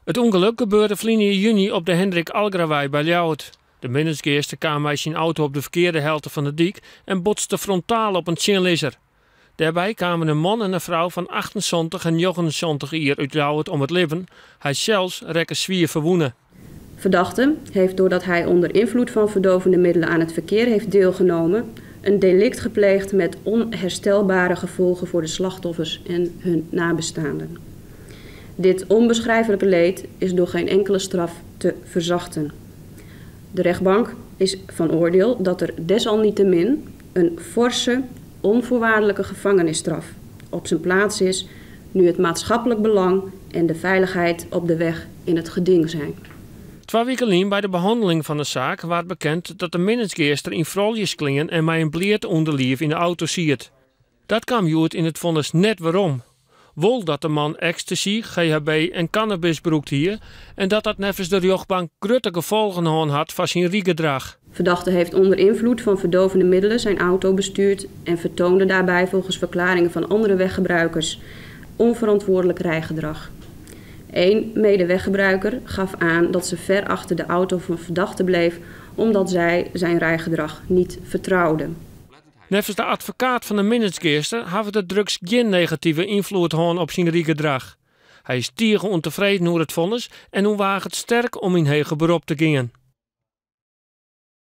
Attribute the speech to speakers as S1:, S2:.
S1: Het ongeluk gebeurde verleden juni op de Hendrik Algrawei bij Ljouwert. De minnesgeester kwam bij zijn auto op de verkeerde helft van de dik en botste frontaal op een chinlisser. Daarbij kwamen een man en een vrouw van 78 en 79 jaar uit Ljouwert om het leven. Hij zelfs rekken zwier verwoenen.
S2: Verdachte heeft doordat hij onder invloed van verdovende middelen aan het verkeer heeft deelgenomen, een delict gepleegd met onherstelbare gevolgen voor de slachtoffers en hun nabestaanden. Dit onbeschrijfelijke leed is door geen enkele straf te verzachten. De rechtbank is van oordeel dat er desalniettemin een forse, onvoorwaardelijke gevangenisstraf op zijn plaats is, nu het maatschappelijk belang en de veiligheid op de weg in het geding zijn.
S1: 2 weken geleden bij de behandeling van de zaak werd bekend dat de minnesgeester in vroljes klingen en mij een bleerd onderlief in de auto ziet. Dat kwam uit in het vonnis net waarom. Wol dat de man ecstasy, GHB en cannabis gebruikt hier en dat nevens de rechtbank grote gevolgen had van zijn rijgedrag.
S2: Verdachte heeft onder invloed van verdovende middelen zijn auto bestuurd en vertoonde daarbij volgens verklaringen van andere weggebruikers onverantwoordelijk rijgedrag. Eén medeweggebruiker gaf aan dat ze ver achter de auto van verdachte bleef omdat zij zijn rijgedrag niet vertrouwde.
S1: Nevens de advocaat van de minnesgeester hebben de drugs geen negatieve invloed op zijn rijgedrag. Hij is tegen ontevreden over het vonnis en waagt het sterk om in hege beroep te gaan.